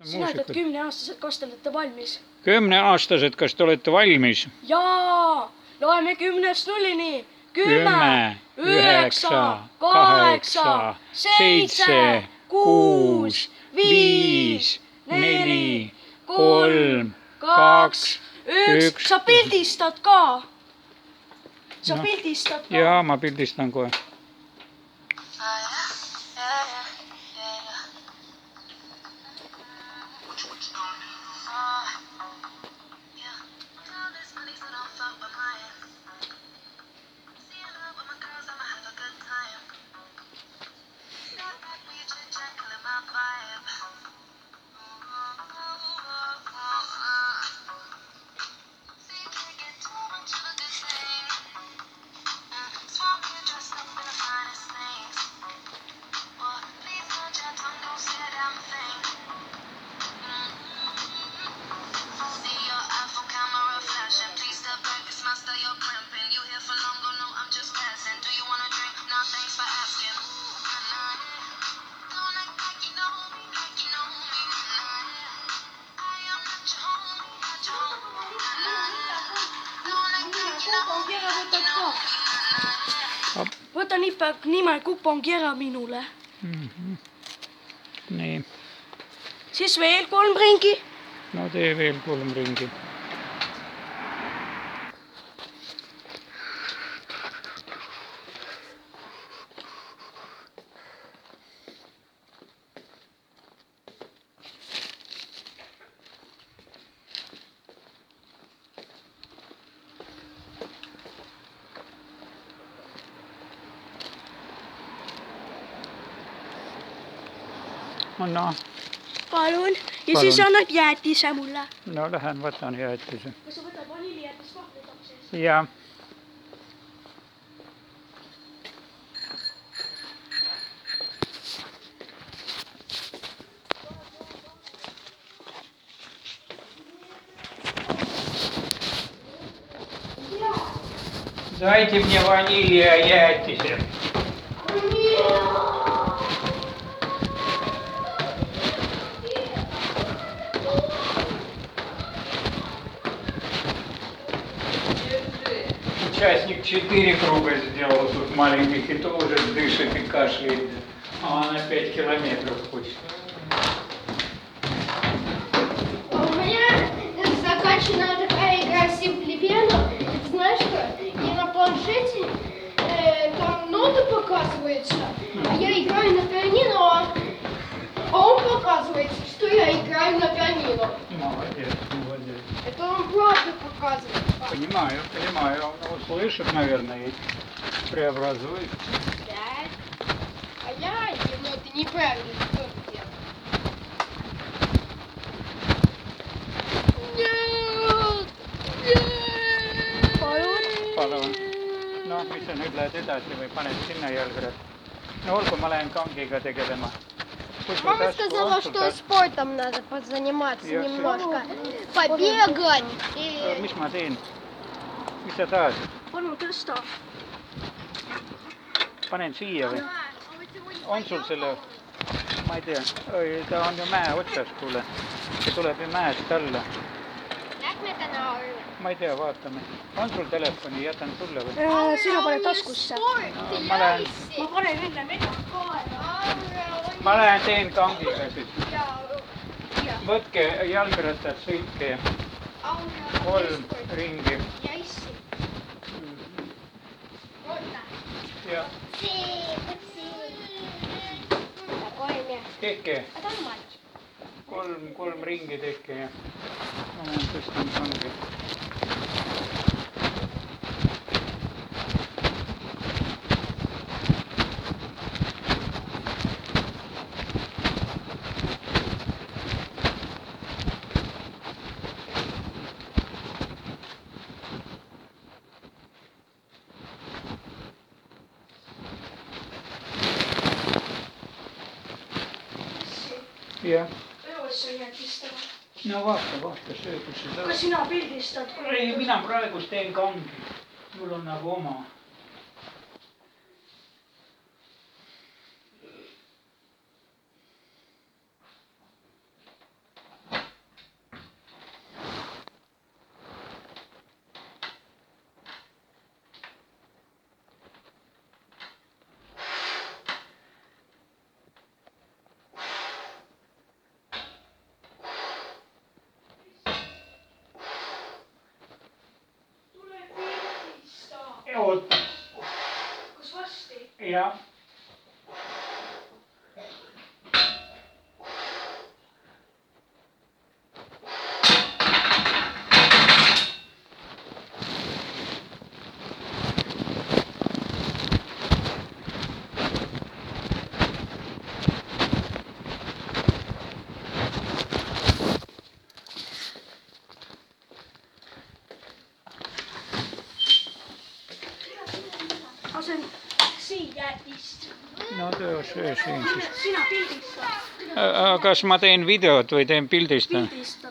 Sina ütled 10-aastased, kas te olete valmis? 10-aastased, kas te olete valmis? Jaa! Loeme 10-st 0-ni. 10, 9, 8, 7, 6, 5, 4, 3, 2, 1. Sa pildistad ka? Sa pildistad ka? Jaa, ma pildistan kohe. Võta nime kupongi ära minule. Nii. Siis veel 3 ringi. No tee veel 3 ringi. No. Palun. Ja siis annad jäätise mulle. No lähen võtan jäätise. Kas sa võtad vanilijäätis vahvlitakses? Jaa. Дайте мне ванилия jäätise. Участник 4 круга сделал тут маленьких, и то уже дышит и кашляет. А он на 5 километров хочет. У меня закачана такая игра Simply Piano. Знаешь что? И на планшете там ноты показываются, а я играю на пианино, а он показывается, что я играю на пианино. Молодец, молодец. Это он правда показывает. Понимаю, понимаю. Он услышит, наверное, и преобразует. Да. А я, ну это неправильно, что ты делаешь. Нет! Palun. No, mis sa nüüd lähed edasi või paned sinna jalgrad? No olgu, ma lähen kangiga tegelema. Мама сказала, что спортом надо позаниматься немножко. Побегать. Mis ma teen? Mis sa tahad? Palun tõsta. Panen siia või? On sul selle, ma ei tea, ta on ju mäe otsas, kuule. See tuleb ju mäest alla. Lähme täna alla. Ma ei tea, vaatame. On sul telefoni, jätan sulle või? Sina pane taskusse. Ma lähen. Ma panen enne mega kaela. Ma lähen teen kangiga siis. Võtke jalgrattad, sõitke 3 ringi. Ja. Tehke. 3 ringi tehke ja ma lähen tõstan kangi. Jah. Õues on jäätistama. No vaata, söödus seda. Kas sina pildistad? Ei, mina praegu teen kangi. Mul on nagu oma. Jah. Asen siin jäätist. No tee see siin siis. Sina pildista. Kas ma teen videot või teen pildistan? Pildista.